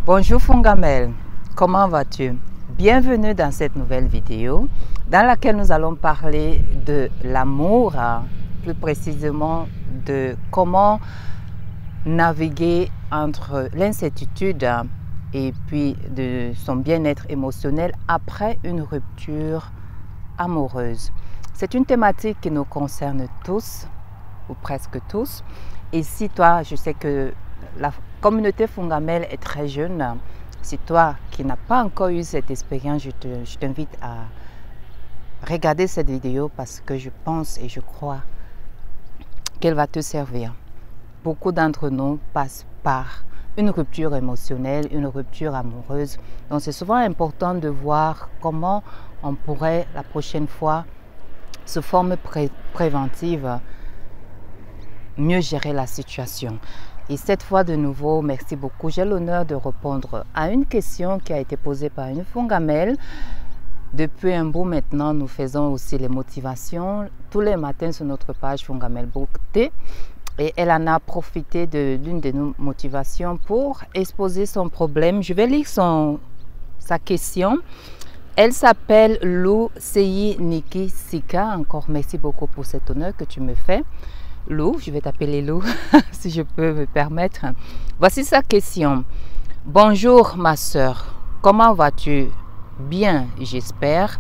Bonjour Fongamel, comment vas-tu? Bienvenue dans cette nouvelle vidéo dans laquelle nous allons parler de l'amour, plus précisément de comment naviguer entre l'incertitude et puis de son bien-être émotionnel après une rupture amoureuse. C'est une thématique qui nous concerne tous, ou presque tous. Et si toi, je sais que la communauté Fongamel est très jeune, si toi qui n'as pas encore eu cette expérience, je t'invite à regarder cette vidéo parce que je pense et je crois qu'elle va te servir. Beaucoup d'entre nous passent par une rupture émotionnelle, une rupture amoureuse. Donc c'est souvent important de voir comment on pourrait la prochaine fois, sous forme préventive, mieux gérer la situation. Et cette fois de nouveau, merci beaucoup. J'ai l'honneur de répondre à une question qui a été posée par une Fongamel. Depuis un bout maintenant, nous faisons aussi les motivations tous les matins sur notre page Fongamel Beauté. Et elle en a profité de l'une de nos motivations pour exposer son problème. Je vais lire sa question. Elle s'appelle Lou Seyi Niki Sika. Encore merci beaucoup pour cet honneur que tu me fais. Lou, je vais t'appeler Lou, si je peux me permettre. Voici sa question. Bonjour ma soeur, comment vas-tu? Bien, j'espère.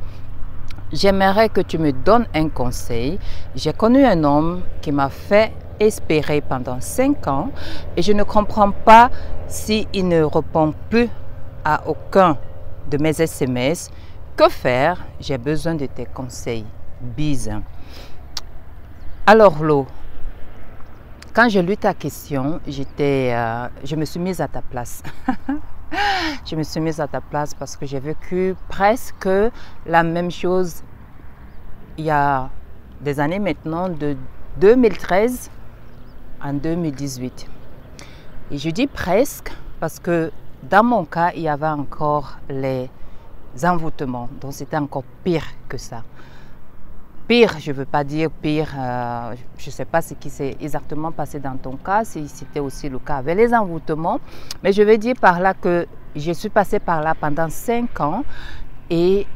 J'aimerais que tu me donnes un conseil. J'ai connu un homme qui m'a fait espérer pendant 5 ans et je ne comprends pas s'il ne répond plus à aucun de mes SMS. Que faire? J'ai besoin de tes conseils. Bise. Alors Lou, quand j'ai lu ta question, je me suis mise à ta place. Je me suis mise à ta place parce que j'ai vécu presque la même chose il y a des années maintenant, de 2013 en 2018. Et je dis presque parce que dans mon cas, il y avait encore les envoûtements. Donc c'était encore pire que ça. Pire, je ne veux pas dire pire, je ne sais pas ce qui s'est exactement passé dans ton cas, si c'était aussi le cas avec les envoûtements, mais je vais dire par là que je suis passée par là pendant 5 ans et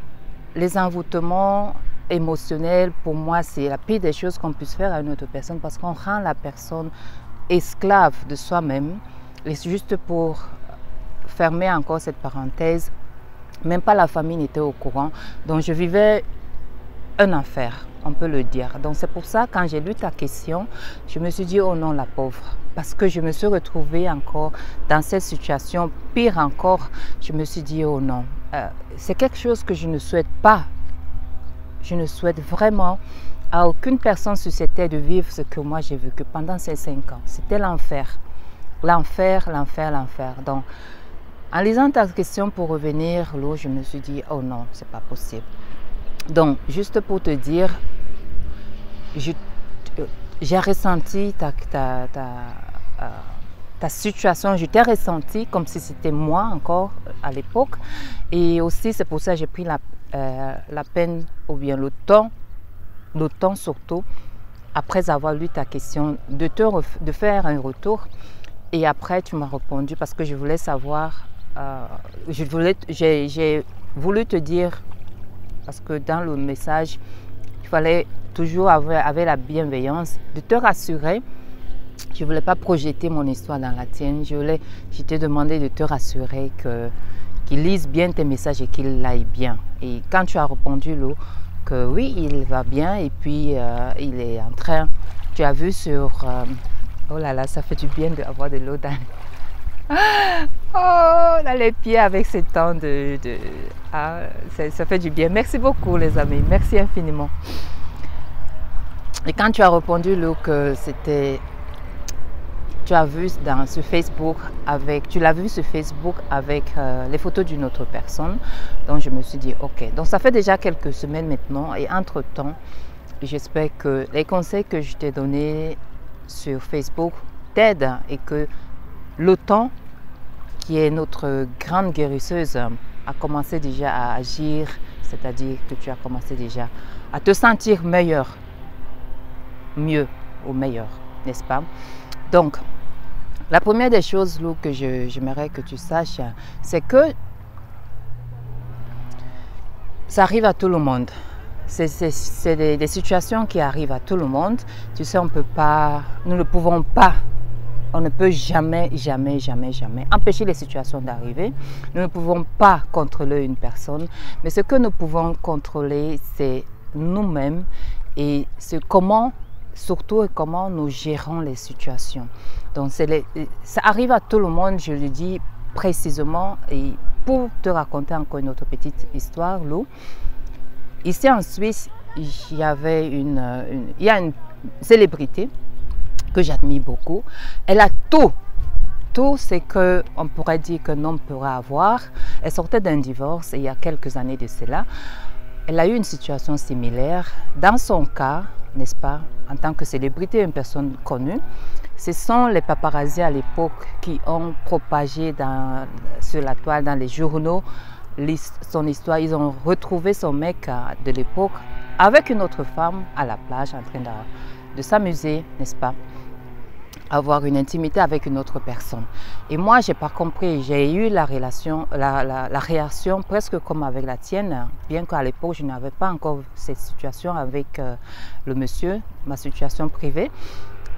les envoûtements émotionnels, pour moi, c'est la pire des choses qu'on puisse faire à une autre personne parce qu'on rend la personne esclave de soi-même. Et juste pour fermer encore cette parenthèse, même pas la famille n'était au courant, donc je vivais un enfer, on peut le dire. Donc c'est pour ça, quand j'ai lu ta question, je me suis dit, oh non, la pauvre. Parce que je me suis retrouvée encore dans cette situation. Pire encore, je me suis dit, oh non. C'est quelque chose que je ne souhaite pas. Je ne souhaite vraiment à aucune personne sur cette terre de vivre ce que moi j'ai vécu pendant ces 5 ans. C'était l'enfer. L'enfer, l'enfer, l'enfer. Donc, en lisant ta question pour revenir, Lou, je me suis dit, oh non, c'est pas possible. Donc, juste pour te dire, j'ai ressenti ta situation, je t'ai ressenti comme si c'était moi encore à l'époque. Et aussi, c'est pour ça que j'ai pris la peine, ou bien le temps surtout, après avoir lu ta question, de faire un retour. Et après, tu m'as répondu parce que je voulais savoir, j'ai voulu te dire, parce que dans le message, il fallait toujours avoir la bienveillance, de te rassurer. Je ne voulais pas projeter mon histoire dans la tienne. Je t'ai demandé de te rassurer qu'il lise bien tes messages et qu'il aille bien. Et quand tu as répondu, Lou, que oui, il va bien et puis il est en train, tu as vu sur... oh là là, ça fait du bien d'avoir de l'eau dans... Oh, dans les pieds avec ce temps ça fait du bien. Merci beaucoup les amis, merci infiniment. Et quand tu as répondu, Lou, que c'était... Tu as vu sur Facebook tu l'as vu sur Facebook avec les photos d'une autre personne. Donc je me suis dit, ok. Donc ça fait déjà quelques semaines maintenant et entre-temps, j'espère que les conseils que je t'ai donnés sur Facebook t'aident et que le temps, qui est notre grande guérisseuse, a commencé déjà à agir, c'est-à-dire que tu as commencé déjà à te sentir mieux ou meilleur, n'est-ce pas? Donc, La première des choses, Lou, que j'aimerais que tu saches, c'est que ça arrive à tout le monde. C'est des situations qui arrivent à tout le monde. Tu sais, nous ne pouvons pas, on ne peut jamais empêcher les situations d'arriver. Nous ne pouvons pas contrôler une personne, mais ce que nous pouvons contrôler, c'est nous-mêmes et surtout comment nous gérons les situations. Donc, ça arrive à tout le monde, je le dis précisément. Et pour te raconter encore une autre petite histoire, Lou, ici en Suisse, il y a une célébrité que j'admire beaucoup. Elle a tout ce qu'on pourrait dire qu'un homme pourrait avoir. Elle sortait d'un divorce il y a quelques années de cela. Elle a eu une situation similaire. Dans son cas, n'est-ce pas, en tant que célébrité, une personne connue, ce sont les paparazzis à l'époque qui ont propagé sur la toile, dans les journaux, son histoire. Ils ont retrouvé son mec de l'époque avec une autre femme à la plage en train de s'amuser, n'est-ce pas, avoir une intimité avec une autre personne. Et moi, je n'ai pas compris. J'ai eu la réaction presque comme avec la tienne, bien qu'à l'époque, je n'avais pas encore cette situation avec le monsieur, ma situation privée.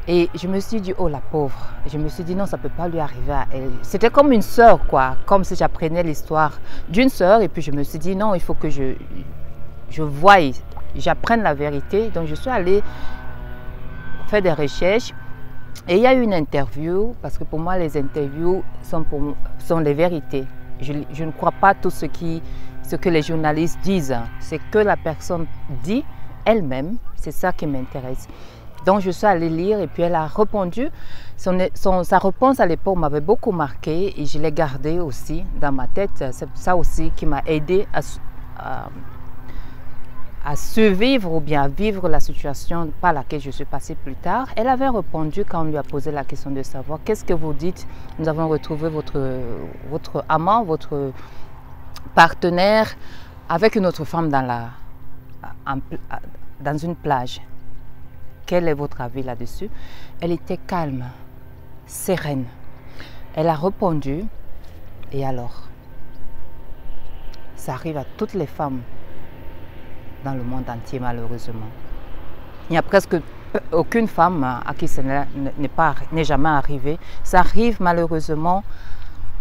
Et je me suis dit, oh la pauvre. Je me suis dit, non, ça ne peut pas lui arriver à elle. C'était comme une sœur, quoi. Comme si j'apprenais l'histoire d'une sœur. Et puis je me suis dit, non, il faut que je voie, j'apprenne la vérité. Donc je suis allée faire des recherches. Et il y a eu une interview, parce que pour moi, les interviews sont les vérités. Je ne crois pas tout ce que les journalistes disent. C'est que la personne dit elle-même. C'est ça qui m'intéresse. Donc, je suis allée lire et puis elle a répondu. Sa réponse à l'époque m'avait beaucoup marqué et je l'ai gardée aussi dans ma tête. C'est ça aussi qui m'a aidé à survivre ou bien à vivre la situation par laquelle je suis passée plus tard. Elle avait répondu quand on lui a posé la question de savoir qu'est-ce que vous dites. Nous avons retrouvé votre amant, votre partenaire avec une autre femme dans une plage. Quel est votre avis là-dessus? Elle était calme, sereine. Elle a répondu, et alors? Ça arrive à toutes les femmes dans le monde entier, malheureusement. Il n'y a presque aucune femme à qui ça n'est jamais arrivé. Ça arrive malheureusement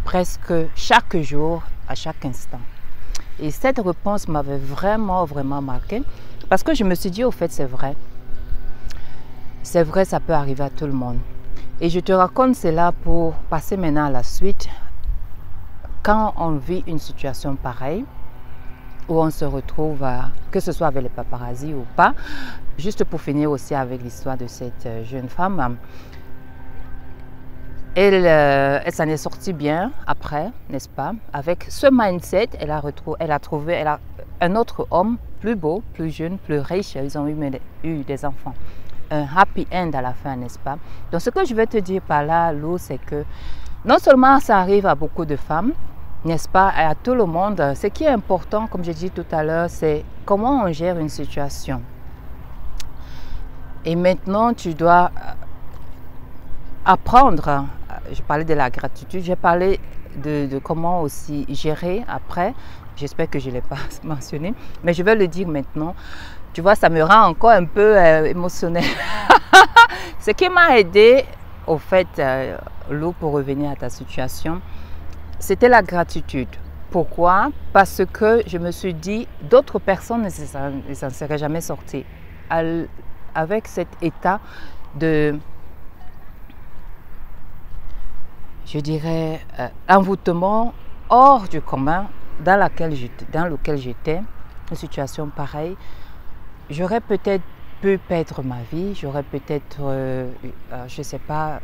presque chaque jour, à chaque instant. Et cette réponse m'avait vraiment marqué, parce que je me suis dit, au fait, c'est vrai. C'est vrai, ça peut arriver à tout le monde. Et je te raconte cela pour passer maintenant à la suite. Quand on vit une situation pareille, où on se retrouve, que ce soit avec les paparazzis ou pas, juste pour finir aussi avec l'histoire de cette jeune femme, elle s'en est sortie bien après, n'est-ce pas? Avec ce mindset, elle a trouvé un autre homme plus beau, plus jeune, plus riche. Ils ont eu des enfants. Un happy end à la fin, n'est-ce pas? Donc ce que je vais te dire par là, Lou, c'est que non seulement ça arrive à beaucoup de femmes, n'est-ce pas, et à tout le monde, ce qui est important, comme j'ai dit tout à l'heure, c'est comment on gère une situation. Et maintenant, tu dois apprendre, je parlais de la gratitude, j'ai parlé de comment aussi gérer après, j'espère que je ne l'ai pas mentionné, mais je vais le dire maintenant. Tu vois, ça me rend encore un peu émotionnelle. Ce qui m'a aidé, au fait, Lou, pour revenir à ta situation, c'était la gratitude. Pourquoi? Parce que je me suis dit, d'autres personnes ne s'en seraient jamais sorties. Avec cet état de, je dirais, envoûtement hors du commun dans lequel j'étais, une situation pareille, j'aurais peut-être pu perdre ma vie, j'aurais peut-être, je ne sais pas,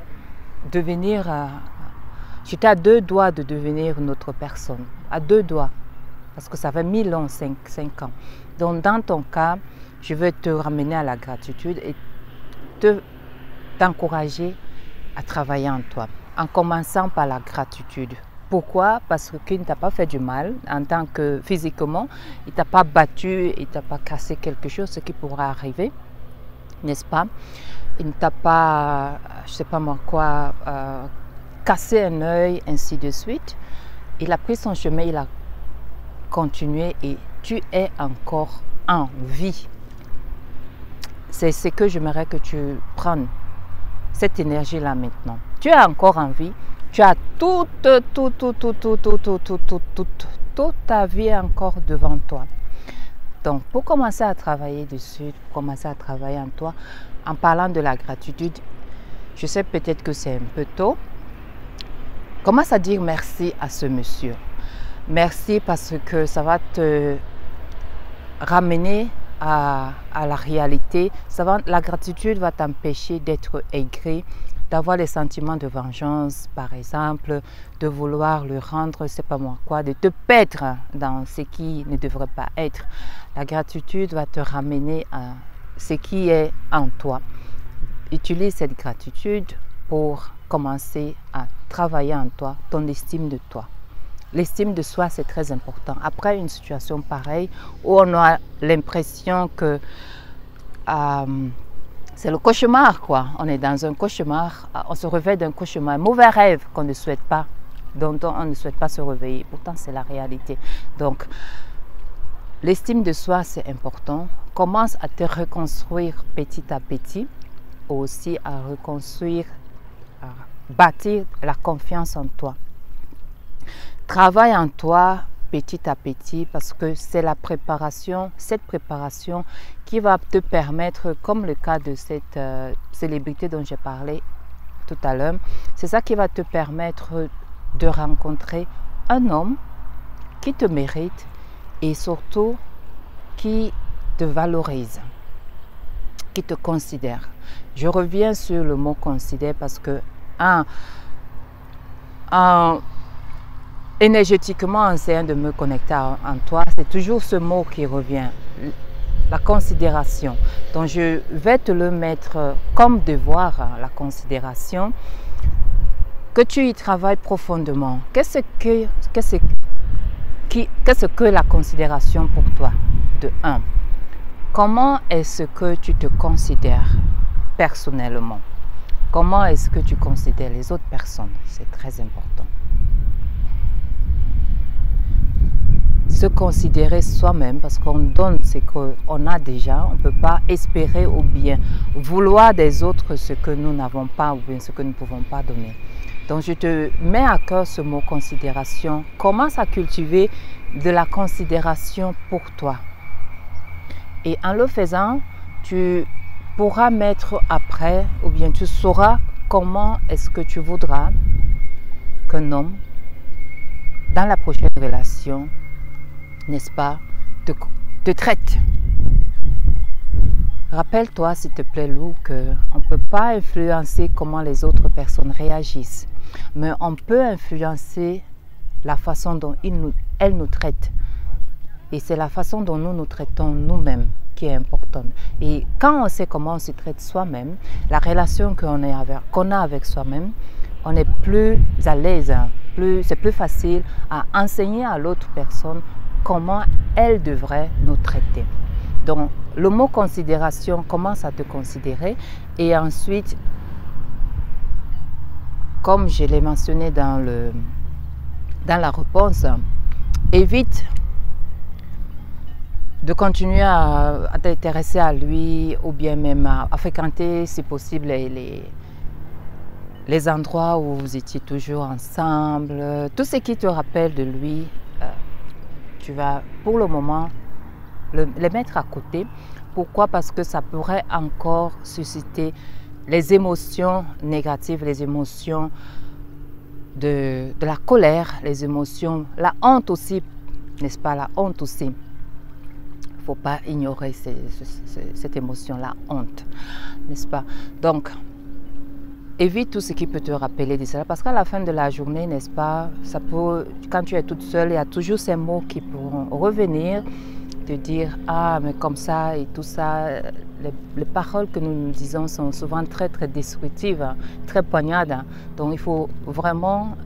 j'étais à 2 doigts de devenir une autre personne, à 2 doigts, parce que ça fait 1000 ans, 5 ans. Donc dans ton cas, je veux te ramener à la gratitude et t'encourager à travailler en toi, en commençant par la gratitude. Pourquoi? Parce qu'il ne t'a pas fait du mal en tant que physiquement, il ne t'a pas battu, il ne t'a pas cassé quelque chose, ce qui pourra arriver, n'est-ce pas? Il ne t'a pas, je ne sais pas moi quoi, cassé un œil, ainsi de suite. Il a pris son chemin, il a continué et tu es encore en vie. C'est ce que j'aimerais que tu prennes, cette énergie-là maintenant. Tu es encore en vie, tu as toute ta vie encore devant toi. Donc, pour commencer à travailler dessus, pour commencer à travailler en toi, en parlant de la gratitude, je sais peut-être que c'est un peu tôt. Commence à dire merci à ce monsieur. Merci parce que ça va te ramener à la réalité. La gratitude va t'empêcher d'être aigri, d'avoir les sentiments de vengeance, par exemple, de vouloir le rendre, c'est pas moi quoi, de te perdre dans ce qui ne devrait pas être. La gratitude va te ramener à ce qui est en toi. Utilise cette gratitude pour commencer à travailler en toi, ton estime de toi. L'estime de soi, c'est très important. Après une situation pareille, où on a l'impression que c'est le cauchemar, quoi. On est dans un cauchemar, on se réveille d'un cauchemar, un mauvais rêve qu'on ne souhaite pas, dont on ne souhaite pas se réveiller. Pourtant, c'est la réalité. Donc, l'estime de soi, c'est important. Commence à te reconstruire petit à petit, aussi à reconstruire, à bâtir la confiance en toi. Travaille en toi petit à petit parce que c'est la préparation, cette préparation qui va te permettre, comme le cas de cette célébrité dont j'ai parlé tout à l'heure, c'est ça qui va te permettre de rencontrer un homme qui te mérite et surtout qui te valorise, qui te considère. Je reviens sur le mot considère parce que énergétiquement, en essayant de me connecter en toi, c'est toujours ce mot qui revient, la considération. Donc je vais te le mettre comme devoir, la considération, que tu y travailles profondément. Qu'est-ce que la considération pour toi? De 1. Comment est-ce que tu te considères personnellement? Comment est-ce que tu considères les autres personnes? C'est très important. Se considérer soi-même, parce qu'on donne ce qu'on a déjà, on ne peut pas espérer ou bien vouloir des autres ce que nous n'avons pas ou bien ce que nous ne pouvons pas donner. Donc je te mets à cœur ce mot considération. Commence à cultiver de la considération pour toi. Et en le faisant, tu pourras mettre après, ou bien tu sauras comment est-ce que tu voudras qu'un homme, dans la prochaine relation, n'est-ce pas, te traite. Rappelle-toi, s'il te plaît, Lou, qu'on ne peut pas influencer comment les autres personnes réagissent, mais on peut influencer la façon dont elles nous traitent. Et c'est la façon dont nous nous traitons nous-mêmes qui est importante. Et quand on sait comment on se traite soi-même, la relation qu'on a avec soi-même, on est plus à l'aise, c'est plus facile à enseigner à l'autre personne comment elle devrait nous traiter. Donc, le mot considération, commence à te considérer et ensuite, comme je l'ai mentionné dans la réponse, évite de continuer à t'intéresser à lui ou bien même à fréquenter, si possible, les endroits où vous étiez toujours ensemble. Tout ce qui te rappelle de lui, tu vas pour le moment les mettre à côté. Pourquoi? Parce que ça pourrait encore susciter les émotions négatives, les émotions de la colère, les émotions, la honte aussi, n'est-ce pas? La honte aussi. Il ne faut pas ignorer cette émotion, la honte, n'est-ce pas? Donc, évite tout ce qui peut te rappeler de cela, parce qu'à la fin de la journée, n'est-ce pas, quand tu es toute seule, il y a toujours ces mots qui pourront revenir, te dire « Ah, mais comme ça et tout ça ». Les paroles que nous nous disons sont souvent très, très destructives, très poignardes. Donc, il faut vraiment,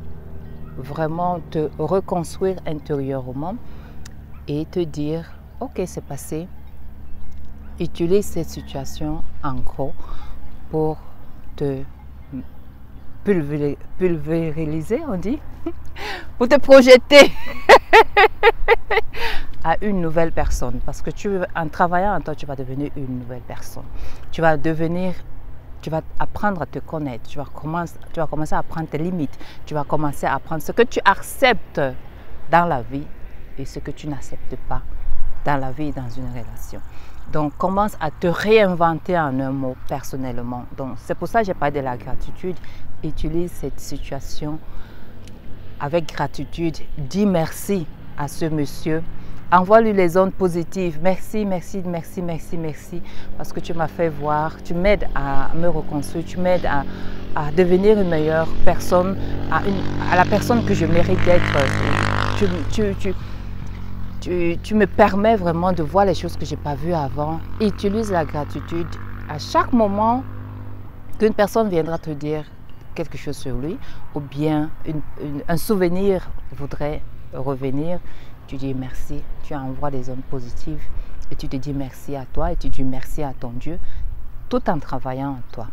vraiment te reconstruire intérieurement et te dire « Ok, c'est passé ». Utilise cette situation en gros pour te pulvériser, on dit, pour te projeter à une nouvelle personne. Parce que en travaillant en toi, tu vas devenir une nouvelle personne. Tu vas apprendre à te connaître. Tu vas commencer à apprendre tes limites. Tu vas commencer à apprendre ce que tu acceptes dans la vie et ce que tu n'acceptes pas dans la vie et dans une relation. Donc, commence à te réinventer en un mot personnellement. Donc, c'est pour ça que j'ai parlé de la gratitude. Utilise cette situation avec gratitude. Dis merci à ce monsieur. Envoie-lui les ondes positives. Merci, merci, merci, merci, merci. Parce que tu m'as fait voir. Tu m'aides à me reconstruire. Tu m'aides à devenir une meilleure personne, à la personne que je mérite d'être. Tu me permets vraiment de voir les choses que je n'ai pas vues avant. Utilise la gratitude à chaque moment qu'une personne viendra te dire quelque chose sur lui ou bien un souvenir voudrait revenir. Tu dis merci, tu envoies des ondes positives et tu te dis merci à toi et tu dis merci à ton Dieu tout en travaillant en toi.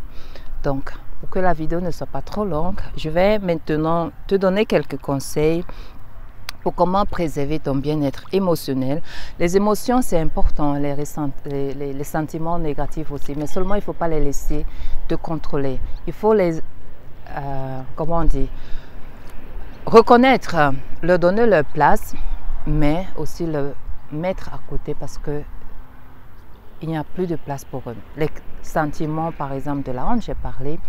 Donc, pour que la vidéo ne soit pas trop longue, je vais maintenant te donner quelques conseils pour comment préserver ton bien-être émotionnel. Les émotions, c'est important, les sentiments négatifs aussi, mais seulement il ne faut pas les laisser te contrôler. Il faut les, comment on dit, reconnaître, leur donner leur place, mais aussi le mettre à côté parce que il n'y a plus de place pour eux. Les sentiments, par exemple, de la honte, j'ai parlé,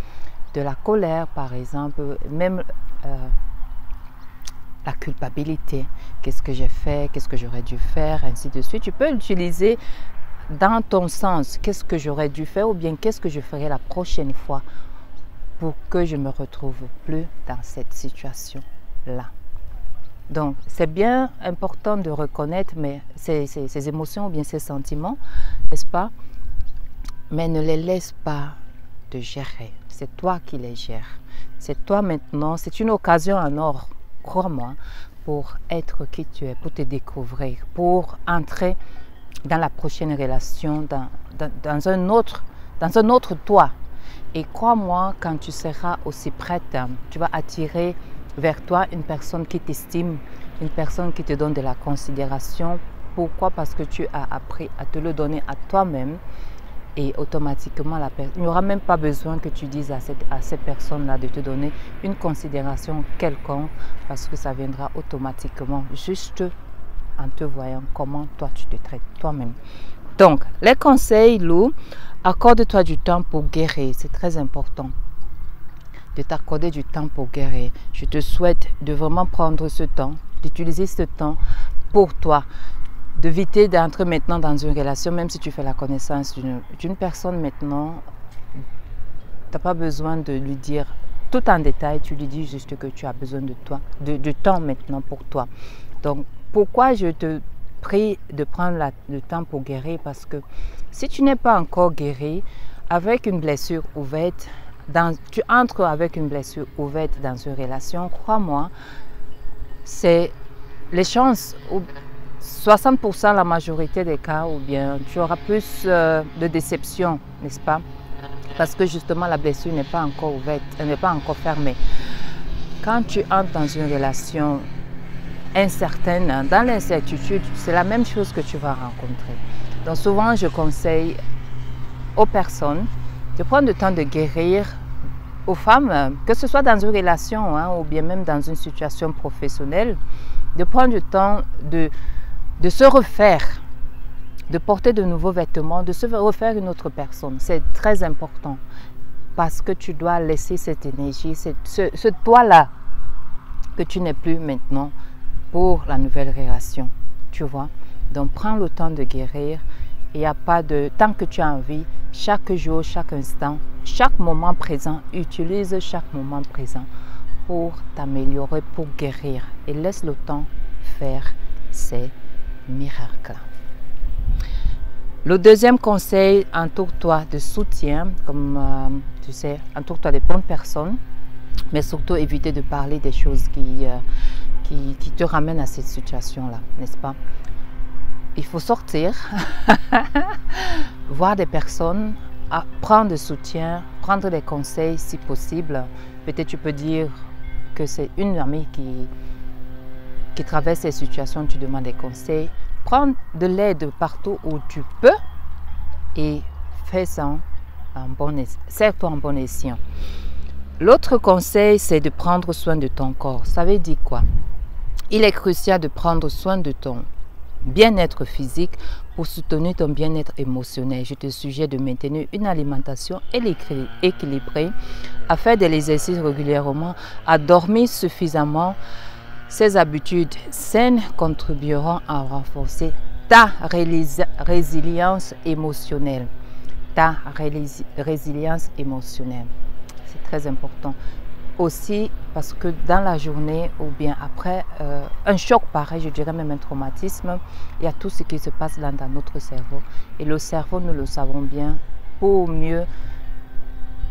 de la colère, par exemple, même la culpabilité. Qu'est-ce que j'ai fait? Qu'est-ce que j'aurais dû faire? Ainsi de suite. Tu peux l'utiliser dans ton sens. Qu'est-ce que j'aurais dû faire ou bien qu'est-ce que je ferai la prochaine fois pour que je ne me retrouve plus dans cette situation-là. Donc, c'est bien important de reconnaître ces émotions ou bien ces sentiments, n'est-ce pas? Mais ne les laisse pas te gérer. C'est toi qui les gères. C'est toi maintenant. C'est une occasion en or, crois-moi, pour être qui tu es, pour te découvrir, pour entrer dans la prochaine relation, dans un autre toi. Et crois-moi, quand tu seras aussi prête, tu vas attirer vers toi une personne qui t'estime, une personne qui te donne de la considération. Pourquoi? Parce que tu as appris à te le donner à toi-même et automatiquement, il n'y aura même pas besoin que tu dises à cette personne-là de te donner une considération quelconque parce que ça viendra automatiquement juste en te voyant comment toi tu te traites toi-même. Donc, les conseils, Lou, accorde-toi du temps pour guérir, c'est très important. De t'accorder du temps pour guérir. Je te souhaite de vraiment prendre ce temps, d'utiliser ce temps pour toi, d'éviter d'entrer maintenant dans une relation, même si tu fais la connaissance d'une personne maintenant, tu n'as pas besoin de lui dire tout en détail, tu lui dis juste que tu as besoin de toi, de temps maintenant pour toi. Donc, pourquoi je te prie de prendre le temps pour guérir? Parce que si tu n'es pas encore guéri, avec une blessure ouverte, tu entres avec une blessure ouverte dans une relation, crois-moi, c'est les chances, 60% la majorité des cas, ou bien tu auras plus de déception, n'est-ce pas? Parce que justement la blessure n'est pas encore ouverte, elle n'est pas encore fermée. Quand tu entres dans une relation incertaine, dans l'incertitude, c'est la même chose que tu vas rencontrer. Donc souvent je conseille aux personnes de prendre le temps de guérir, aux femmes, que ce soit dans une relation ou bien même dans une situation professionnelle, de prendre le temps de se refaire, de porter de nouveaux vêtements, de se refaire une autre personne. C'est très important parce que tu dois laisser cette énergie, ce toi-là que tu n'es plus maintenant pour la nouvelle relation, tu vois. Donc prends le temps de guérir. Il n'y a pas de... Tant que tu as envie, chaque jour, chaque instant, chaque moment présent, utilise chaque moment présent pour t'améliorer, pour guérir. Et laisse le temps faire ces miracles. Le deuxième conseil, entoure-toi de soutien, comme tu sais, entoure-toi de bonnes personnes, mais surtout éviter de parler des choses qui te ramènent à cette situation-là, n'est-ce pas? Il faut sortir, voir des personnes, prendre de soutien, prendre des conseils si possible. Peut-être tu peux dire que c'est une amie qui traverse ces situations, tu demandes des conseils. Prends de l'aide partout où tu peux et fais ça serre-toi en bon escient. L'autre conseil, c'est de prendre soin de ton corps. Ça veut dire quoi? Il est crucial de prendre soin de ton bien-être physique pour soutenir ton bien-être émotionnel. Je te suggère de maintenir une alimentation équilibrée, à faire de l'exercice régulièrement, à dormir suffisamment. Ces habitudes saines contribueront à renforcer ta résilience émotionnelle. Ta résilience émotionnelle. C'est très important. Aussi parce que dans la journée ou bien après un choc pareil, je dirais même un traumatisme, il y a tout ce qui se passe dans notre cerveau. Et le cerveau, nous le savons bien, pour mieux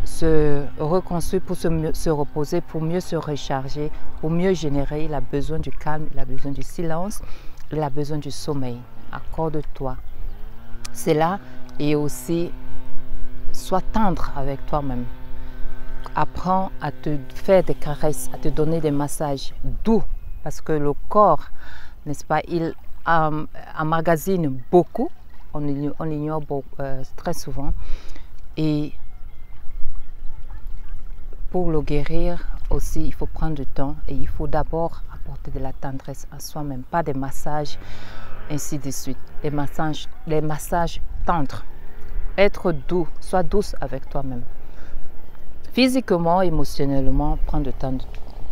se reconstruire, pour se reposer, pour mieux se recharger, pour mieux générer, il a besoin du calme, il a besoin du silence, il a besoin du sommeil. Accorde-toi cela et aussi sois tendre avec toi-même. Apprends à te faire des caresses, à te donner des massages doux parce que le corps, n'est-ce pas, il emmagasine beaucoup, on l'ignore très souvent. Et pour le guérir aussi, il faut prendre du temps et il faut d'abord apporter de la tendresse à soi-même, pas des massages, ainsi de suite. Les massages tendres. Être doux, sois douce avec toi-même. Physiquement, émotionnellement, prends le temps de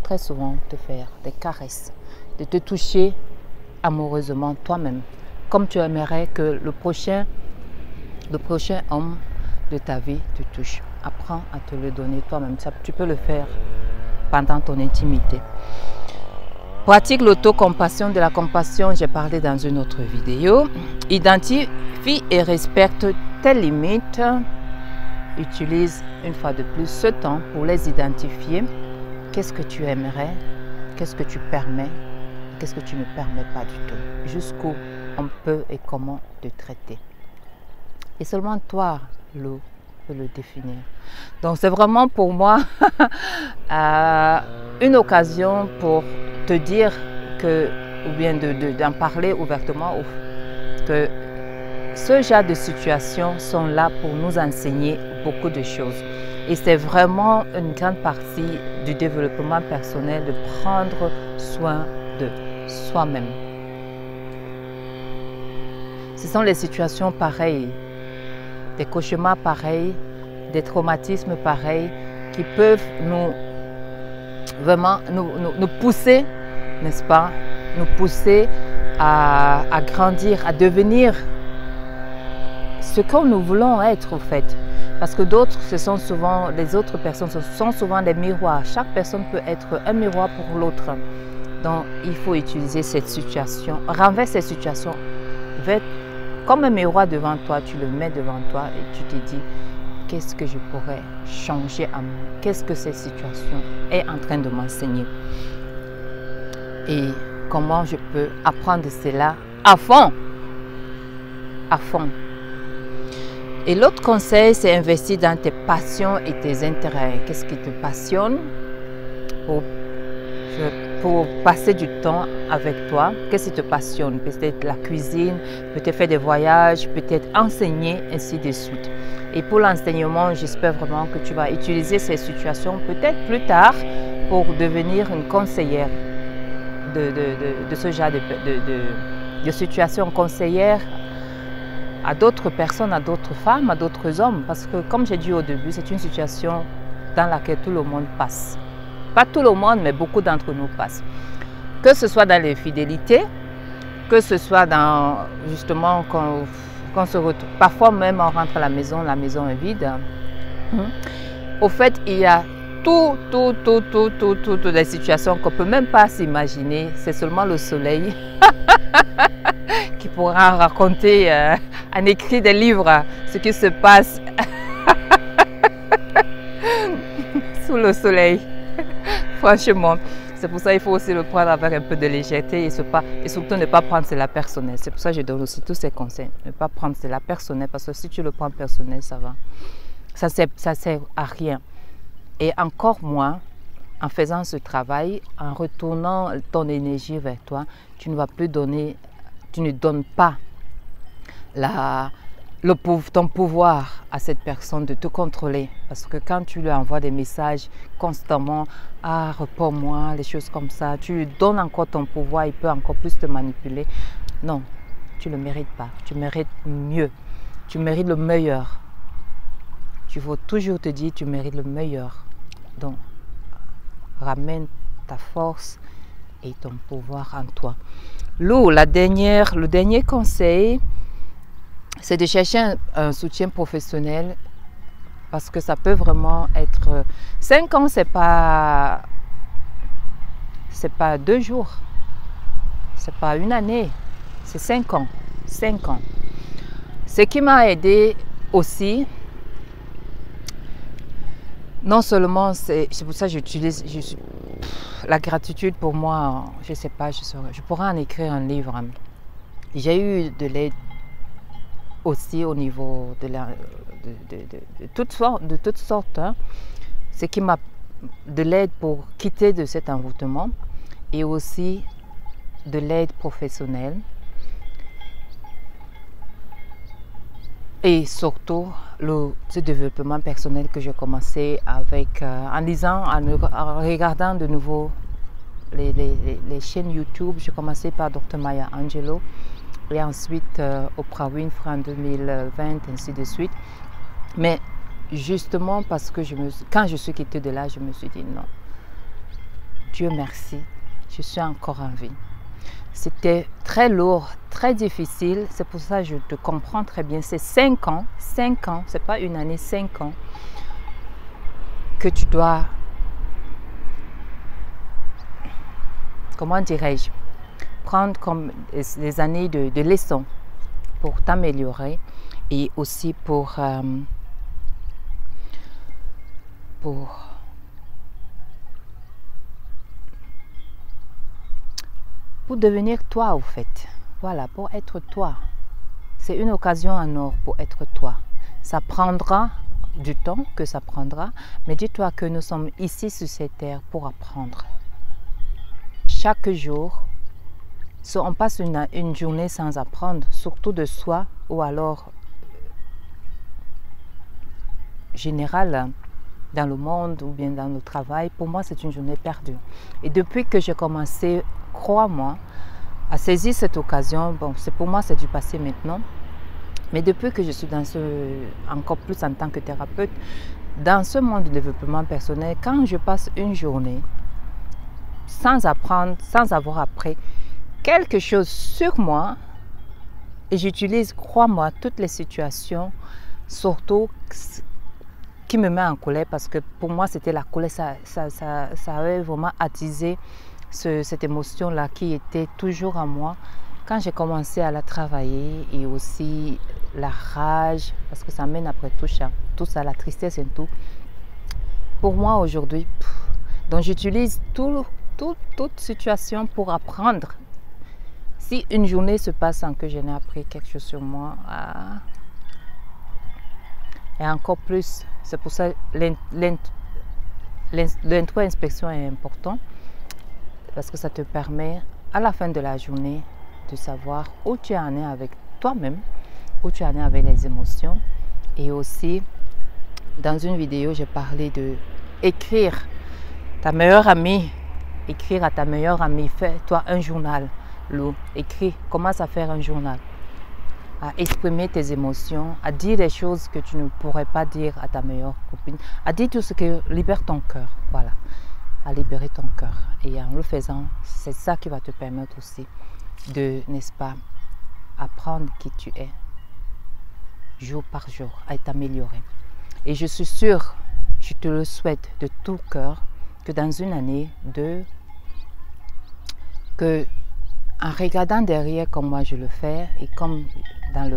très souvent te faire des caresses, de te toucher amoureusement toi-même, comme tu aimerais que le prochain homme de ta vie te touche. Apprends à te le donner toi-même. Tu peux le faire pendant ton intimité. Pratique l'autocompassion. De la compassion, j'ai parlé dans une autre vidéo. Identifie et respecte tes limites. Utilise une fois de plus ce temps pour les identifier. Qu'est-ce que tu aimerais? Qu'est-ce que tu permets? Qu'est-ce que tu ne permets pas du tout? Jusqu'où on peut et comment te traiter. Et seulement toi, peux le définir. Donc c'est vraiment pour moi une occasion pour te dire que, ou bien d'en parler ouvertement, que ce genre de situations sont là pour nous enseigner beaucoup de choses. Et c'est vraiment une grande partie du développement personnel de prendre soin de soi-même. Ce sont les situations pareilles, des cauchemars pareils, des traumatismes pareils qui peuvent nous pousser, n'est-ce pas, nous pousser à grandir, à devenir ce que nous voulons être au fait. Parce que les autres personnes sont souvent des miroirs. Chaque personne peut être un miroir pour l'autre. Donc il faut utiliser cette situation, renverse cette situation, comme un miroir devant toi, tu le mets devant toi et tu te dis, qu'est-ce que je pourrais changer à moi? Qu'est-ce que cette situation est en train de m'enseigner? Et comment je peux apprendre cela à fond? À fond. Et l'autre conseil, c'est investir dans tes passions et tes intérêts. Qu'est-ce qui te passionne pour passer du temps avec toi? Qu'est-ce qui te passionne? Peut-être la cuisine, peut-être faire des voyages, peut-être enseigner, ainsi de suite. Et pour l'enseignement, j'espère vraiment que tu vas utiliser ces situations peut-être plus tard pour devenir une conseillère de ce genre de situation, conseillère à d'autres personnes, à d'autres femmes, à d'autres hommes. Parce que comme j'ai dit au début, c'est une situation dans laquelle tout le monde passe. Pas tout le monde, mais beaucoup d'entre nous passent. Que ce soit dans les fidélités, que ce soit dans, justement, qu'on se retrouve. Parfois même, on rentre à la maison est vide. Au fait, il y a toutes les situations qu'on ne peut même pas s'imaginer. C'est seulement le soleil qui pourra raconter, en écrit des livres, ce qui se passe sous le soleil. Franchement, c'est pour ça qu'il faut aussi le prendre avec un peu de légèreté et surtout ne pas prendre cela personnel. C'est pour ça que je donne aussi tous ces conseils. Ne pas prendre cela personnel parce que si tu le prends personnel, ça va Ça ne sert à rien. Et encore moins, en faisant ce travail, en retournant ton énergie vers toi, tu ne vas plus donner, tu ne donnes pas ton pouvoir à cette personne de te contrôler. Parce que quand tu lui envoies des messages constamment, ah, réponds-moi, les choses comme ça, tu lui donnes encore ton pouvoir, il peut encore plus te manipuler. Non, tu ne le mérites pas. Tu mérites mieux. Tu mérites le meilleur. Tu faut toujours te dire, tu mérites le meilleur. Donc, ramène ta force et ton pouvoir en toi. Lou, le dernier conseil, c'est de chercher un soutien professionnel parce que ça peut vraiment être... 5 ans, c'est pas 2 jours, c'est pas une année, c'est 5 ans. 5 ans. Ce qui m'a aidé aussi, non seulement, c'est pour ça que j'utilise la gratitude pour moi, je ne sais pas, je pourrais en écrire un livre. J'ai eu de l'aide aussi au niveau de toutes sortes. Hein. Ce qui m'a de l'aide pour quitter de cet envoûtement et aussi de l'aide professionnelle. Et surtout, ce développement personnel que j'ai commencé avec, en lisant, en regardant de nouveau les chaînes YouTube. J'ai commencé par Dr Maya Angelou et ensuite Oprah Winfrey en 2020, ainsi de suite. Mais justement parce que quand je suis quittée de là, je me suis dit non, Dieu merci, je suis encore en vie. C'était très lourd, très difficile. C'est pour ça que je te comprends très bien. C'est 5 ans, c'est pas une année, 5 ans que tu dois, comment dirais-je, prendre comme des années de leçons pour t'améliorer et aussi pour devenir toi au fait. Voilà, pour être toi. C'est une occasion en or pour être toi. Ça prendra du temps que ça prendra, mais dis-toi que nous sommes ici sur cette terre pour apprendre. Chaque jour, on passe une journée sans apprendre, surtout de soi ou alors général dans le monde ou bien dans le travail. Pour moi, c'est une journée perdue. Et depuis que j'ai commencé, crois-moi, à saisir cette occasion, bon, pour moi, c'est du passé maintenant. Mais depuis que je suis dans encore plus en tant que thérapeute, dans ce monde de développement personnel, quand je passe une journée sans apprendre, sans avoir appris quelque chose sur moi, et j'utilise, crois-moi, toutes les situations, surtout qui me met en colère, parce que pour moi, c'était la colère, ça avait vraiment attisé cette émotion-là qui était toujours en moi. Quand j'ai commencé à la travailler et aussi la rage, parce que ça mène après tout ça, la tristesse et tout. Pour moi aujourd'hui, donc j'utilise toute situation pour apprendre. Si une journée se passe sans que je n'ai appris quelque chose sur moi, et encore plus, c'est pour ça que l'introspection est important, parce que ça te permet à la fin de la journée de savoir où tu en es avec toi-même, où tu en es avec les émotions. Et aussi, dans une vidéo, j'ai parlé de écrire ta meilleure amie, écrire à ta meilleure amie, fais-toi un journal, Lou, écris, commence à faire un journal, à exprimer tes émotions, à dire des choses que tu ne pourrais pas dire à ta meilleure copine, à dire tout ce qui libère ton cœur, voilà, à libérer ton cœur. Et en le faisant, c'est ça qui va te permettre aussi de, n'est-ce pas, apprendre qui tu es, jour par jour, à t'améliorer. Et je suis sûre, je te le souhaite de tout cœur, que dans une année, que en regardant derrière comme moi je le fais, et comme dans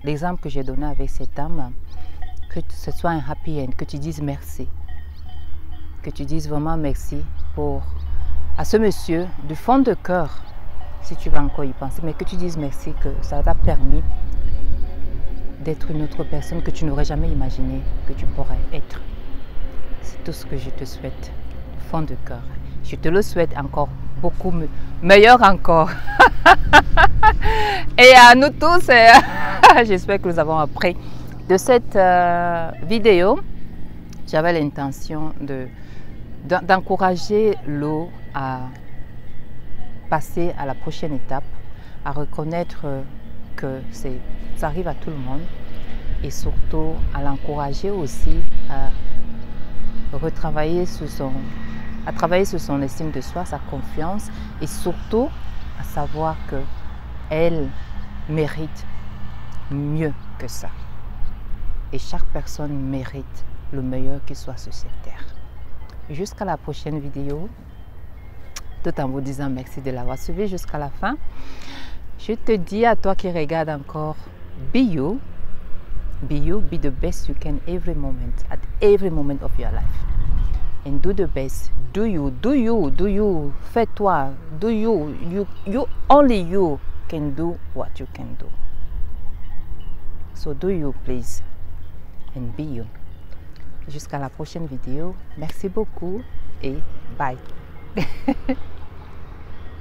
l'exemple que j'ai donné avec cette dame, que ce soit un happy end, que tu dises merci. Que tu dises vraiment merci à ce monsieur, du fond de cœur, si tu vas encore y penser, mais que tu dises merci, que ça t'a permis d'être une autre personne que tu n'aurais jamais imaginé que tu pourrais être. C'est tout ce que je te souhaite du fond de cœur. Je te le souhaite encore beaucoup meilleur encore. Et à nous tous, j'espère que nous avons appris de cette vidéo. J'avais l'intention d'encourager l'eau à passer à la prochaine étape, à reconnaître que ça arrive à tout le monde et surtout à l'encourager aussi à travailler sur son estime de soi, sa confiance et surtout à savoir qu'elle mérite mieux que ça. Et chaque personne mérite le meilleur qui soit sur cette terre. Jusqu'à la prochaine vidéo, tout en vous disant merci de l'avoir suivi jusqu'à la fin. Je te dis à toi qui regardes encore, be you, be the best you can every moment, at every moment of your life. And do the best, do you, fais-toi, do you, only you can do what you can do. So do you please, and be you. Jusqu'à la prochaine vidéo, merci beaucoup et bye.